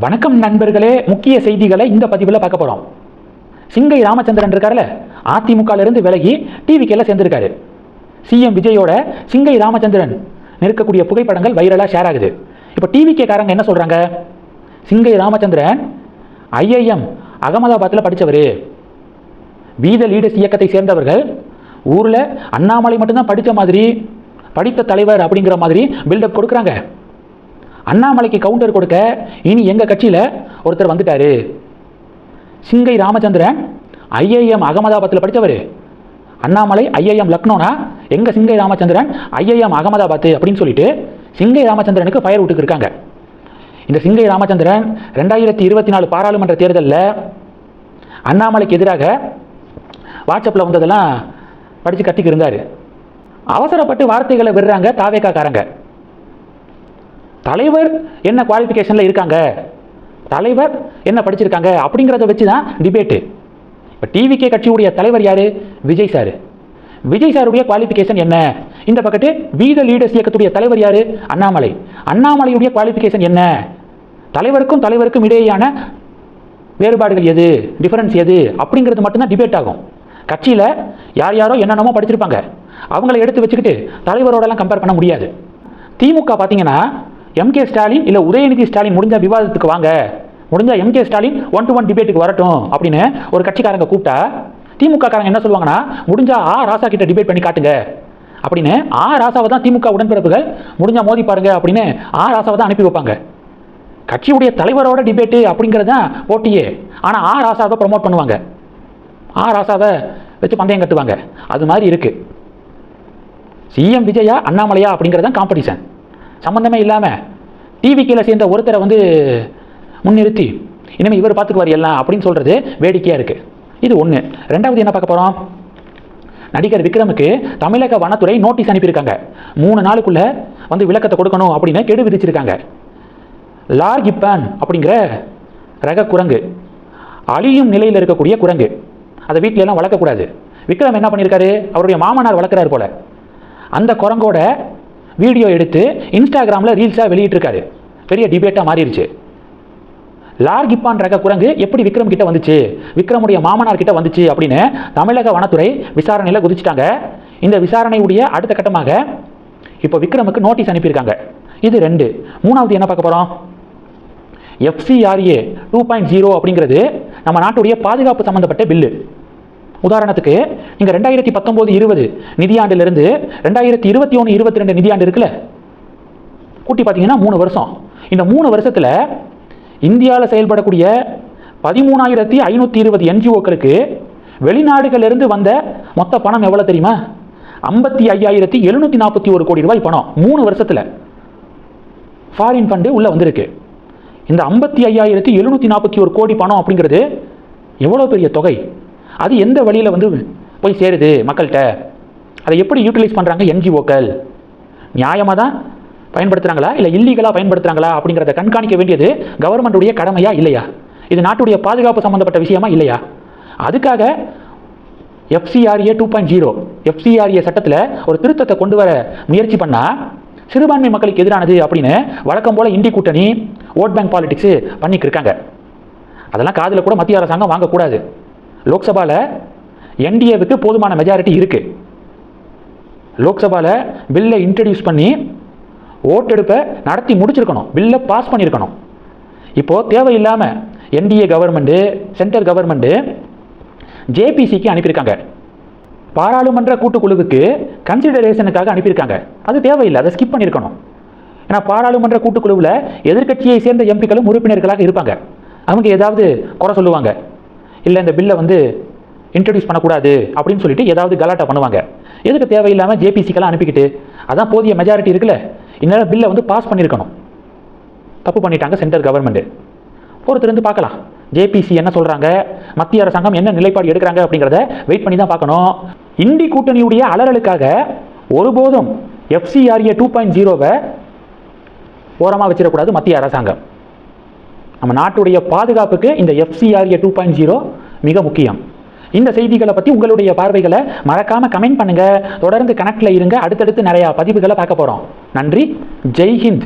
வணக்கம் நண்பர்களே, முக்கிய செய்திகளை இந்த பதிவில் பார்க்க போகிறோம். சிங்கை ராமச்சந்திரன் இருக்கார்ல, அதிமுகவிலிருந்து விலகி டிவிகேல சேர்ந்திருக்காரு. சிஎம் விஜயோட சிங்கை ராமச்சந்திரன் நிற்கக்கூடிய புகைப்படங்கள் வைரலாக ஷேர் ஆகுது. இப்போ டிவிகே காரங்க என்ன சொல்கிறாங்க? சிங்கை ராமச்சந்திரன் ஐஐஎம் அகமதாபாத்தில் படித்தவர், வி த லீடர்ஸ் இயக்கத்தை சேர்ந்தவர்கள், ஊரில் அண்ணாமலை மட்டும்தான் படித்த மாதிரி, படித்த தலைவர் அப்படிங்கிற மாதிரி பில்டப் கொடுக்குறாங்க. அண்ணாமலைக்கு கவுண்டர் கொடுக்க இனி எங்கள் கட்சியில் ஒருத்தர் வந்துட்டாரு. சிங்கை ராமச்சந்திரன் ஐஐஎம் அகமதாபாத்தில் படித்தவர், அண்ணாமலை ஐஐஎம் லக்னோனா, எங்கள் சிங்கை ராமச்சந்திரன் ஐஐஎம் அகமதாபாத் அப்படின்னு சொல்லிட்டு சிங்கை ராமச்சந்திரனுக்கு ஃபயர் விட்டுக்கு இருக்காங்க. இந்த சிங்கை ராமச்சந்திரன் 2024 பாராளுமன்ற தேர்தலில் அண்ணாமலைக்கு எதிராக வாட்ஸ்அப்பில் வந்ததெல்லாம் படித்து கத்திக்கு இருந்தார். அவசரப்பட்டு வார்த்தைகளை விடுறாங்க தாவேகா காரங்க. தலைவர் என்ன குவாலிஃபிகேஷனில் இருக்காங்க, தலைவர் என்ன படிச்சிருக்காங்க அப்படிங்கிறத வச்சு தான் டிபேட்டு. இப்போ டிவிகே கட்சியுடைய தலைவர் யார்? விஜய் சார். விஜய் சாருடைய குவாலிஃபிகேஷன் என்ன? இந்த பக்கத்து வி த லீடர்ஸ் இயக்கத்துடைய தலைவர் யார்? அண்ணாமலை. அண்ணாமலையுடைய குவாலிஃபிகேஷன் என்ன? தலைவருக்கும் இடையேயான வேறுபாடுகள் எது, டிஃபரன்ஸ் எது அப்படிங்கிறது மட்டும்தான் டிபேட் ஆகும். கட்சியில் யார் யாரோ என்னென்னமோ படிச்சிருப்பாங்க, அவங்கள எடுத்து வச்சுக்கிட்டு தலைவரோடலாம் கம்பேர் பண்ண முடியாது. திமுக பார்த்தீங்கன்னா எம்கே ஸ்டாலின் இல்லை உதயநிதி ஸ்டாலின் முடிஞ்ச விவாதத்துக்கு வாங்க, முடிஞ்ச எம்கே ஸ்டாலின் 1-to-1 டிபேட்டுக்கு வரட்டும் அப்படின்னு ஒரு கட்சிக்காரங்க கூப்பிட்டா திமுக காரங்க என்ன சொல்லுவாங்கன்னா, முடிஞ்சா ராசா கிட்ட டிபேட் பண்ணி காட்டுங்க அப்படின்னு ராசாவை தான் திமுக உடன்பிறப்புகள் முடிஞ்சா மோதி பாருங்க அப்படின்னு ராசாவை தான் அனுப்பி வைப்பாங்க. கட்சியுடைய தலைவரோட டிபேட்டு அப்படிங்கிறது தான் போட்டியே. ஆனால் ராசாவை ப்ரமோட் பண்ணுவாங்க, ராசாவை வச்சு பந்தயம் கட்டுவாங்க. அது மாதிரி இருக்கு. சிஎம் விஜயா அண்ணாமலையா அப்படிங்கிறது தான் காம்படிஷன். சம்பந்தமே இல்லாமல் டிவிகேல சேர்ந்த ஒருத்தரை முன்னிறுத்தி இனிமேல் இவர் பார்த்துக்குவார் எல்லாம் அப்படின்னு சொல்கிறது வேடிக்கையாக இருக்குது. இது ஒன்று. ரெண்டாவது என்ன பார்க்க போகிறோம்? நடிகர் விக்ரமுக்கு தமிழக வனத்துறை நோட்டீஸ் அனுப்பியிருக்காங்க. 3 நாளுக்குள்ளே விளக்கத்தை கொடுக்கணும் அப்படின்னு கெடு விதிச்சிருக்காங்க. லார் கிப்பான் அப்படிங்கிற ரக குரங்கு, அழியும் நிலையில் இருக்கக்கூடிய குரங்கு, அதை வீட்டிலலாம் வளர்க்கக்கூடாது. விக்ரம் என்ன பண்ணியிருக்காரு, அவருடைய மாமனார் வளர்க்குறாரு போல. அந்த குரங்கோட வீடியோ எடுத்து இன்ஸ்டாகிராமில் ரீல்ஸாக வெளியிட்டிருக்காரு. பெரிய டிபேட்டாக மாறிடுச்சு. லார் கிப்பான் ரக குரங்கு எப்படி விக்ரம் கிட்ட வந்துச்சு, விக்ரமுடைய மாமனார் கிட்ட வந்துச்சு அப்படின்னு தமிழக வனத்துறை விசாரணையில் குதிச்சிட்டாங்க. இந்த விசாரணையுடைய அடுத்த கட்டமாக இப்போ விக்ரமுக்கு நோட்டீஸ் அனுப்பியிருக்காங்க. இது 2. மூணாவது என்ன பார்க்க போகிறோம்? FCRA 2.0 அப்படிங்கிறது நம்ம நாட்டுடைய பாதுகாப்பு சம்பந்தப்பட்ட பில்லு. உதாரணத்துக்கு நீங்கள் 2019-20 நிதியாண்டிலிருந்து 2021-22 நிதியாண்டு இருக்குல்ல, கூட்டி பார்த்தீங்கன்னா 3 வருஷம். இந்த 3 வருஷத்தில் இந்தியாவில் செயல்படக்கூடிய 13,520 NGOக்களுக்கு வெளிநாடுகளிலிருந்து வந்த மொத்த பணம் எவ்வளோ தெரியுமா? 55,741 கோடி ரூபாய் பணம் 3 வருஷத்தில் ஃபாரின் ஃபண்டு உள்ளே வந்திருக்கு. இந்த 55,741 கோடி பணம் அப்படிங்கிறது எவ்வளோ பெரிய தொகை. அது எந்த வழியில் போய் சேருது மக்கள்கிட்ட, அதை எப்படி யூட்டிலைஸ் பண்ணுறாங்க NGOக்கள், நியாயமாக தான் பயன்படுத்துகிறாங்களா இல்லை இல்லீகலாக பயன்படுத்துகிறாங்களா அப்படிங்கிறத கண்காணிக்க வேண்டியது கவர்மெண்ட்டுடைய கடமையா இல்லையா? இது நாட்டுடைய பாதுகாப்பு சம்மந்தப்பட்ட விஷயமா இல்லையா? அதுக்காக FCRA 2.0 FCRA சட்டத்தில் ஒரு திருத்தத்தை கொண்டு வர முயற்சி பண்ணால் சிறுபான்மை மக்களுக்கு எதிரானது அப்படின்னு வழக்கம் போல் இந்தி கூட்டணி ஓட் பேங்க் பாலிடிக்ஸு பண்ணிட்டு இருக்காங்க. அதெல்லாம் காதில் கூட மத்திய அரசாங்கம் வாங்கக்கூடாது. லோக்சபாவில் NDAவுக்கு போதுமான மெஜாரிட்டி இருக்குது. லோக்சபாவில் பில்லை இன்ட்ரடியூஸ் பண்ணி ஓட்டெடுப்பை நடத்தி முடிச்சிருக்கணும், பில்லை பாஸ் பண்ணியிருக்கணும். இப்போது தேவையில்லாமல் NDA கவர்மெண்ட்டு, சென்ட்ரல் கவர்மெண்ட்டு JPCக்கு அனுப்பியிருக்காங்க. பாராளுமன்ற கூட்டுக்குழுவுக்கு கன்சிடரேஷனுக்காக அனுப்பியிருக்காங்க. அது தேவையில்லை, அதை ஸ்கிப் பண்ணியிருக்கணும். ஏன்னா பாராளுமன்ற கூட்டுக்குழுவில் எதிர்கட்சியை சேர்ந்த எம்பிக்களும் உறுப்பினர்களாக இருப்பாங்க. அவங்க ஏதாவது குறை சொல்லுவாங்க, இல்லை இந்த பில்லை இன்ட்ரடியூஸ் பண்ணக்கூடாது அப்படின்னு சொல்லிட்டு ஏதாவது கலாட்டா பண்ணுவாங்க. எதுக்கு தேவையில்லாமல் JPCக்கெல்லாம் அனுப்பிக்கிட்டு? அதான் போதிய மெஜாரிட்டி இருக்குல்ல, இன்னும் பில்லை பாஸ் பண்ணியிருக்கணும். தப்பு பண்ணிட்டாங்க சென்ட்ரல் கவர்மெண்ட்டு. பொறுத்திருந்து பார்க்கலாம் JPC என்ன சொல்கிறாங்க, மத்திய அரசாங்கம் என்ன நிலைப்பாடு எடுக்கிறாங்க அப்படிங்கிறத வெயிட் பண்ணி தான் பார்க்கணும். இந்தி கூட்டணியுடைய அலறலுக்காக ஒருபோதும் FCRA 2.0வை ஓரமாக வச்சிடக்கூடாது மத்திய அரசாங்கம். நம்ம நாட்டுடைய பாதுகாப்புக்கு இந்த FCRA 2.0 மிக முக்கியம். இந்த செய்திகளை பற்றி உங்களுடைய பார்வைகளை மறக்காமல் கமெண்ட் பண்ணுங்கள். தொடர்ந்து கனெக்டில் இருங்க. அடுத்தடுத்து நிறையா பதிவுகளை பார்க்க போகிறோம். நன்றி. ஜெய் ஹிந்த்.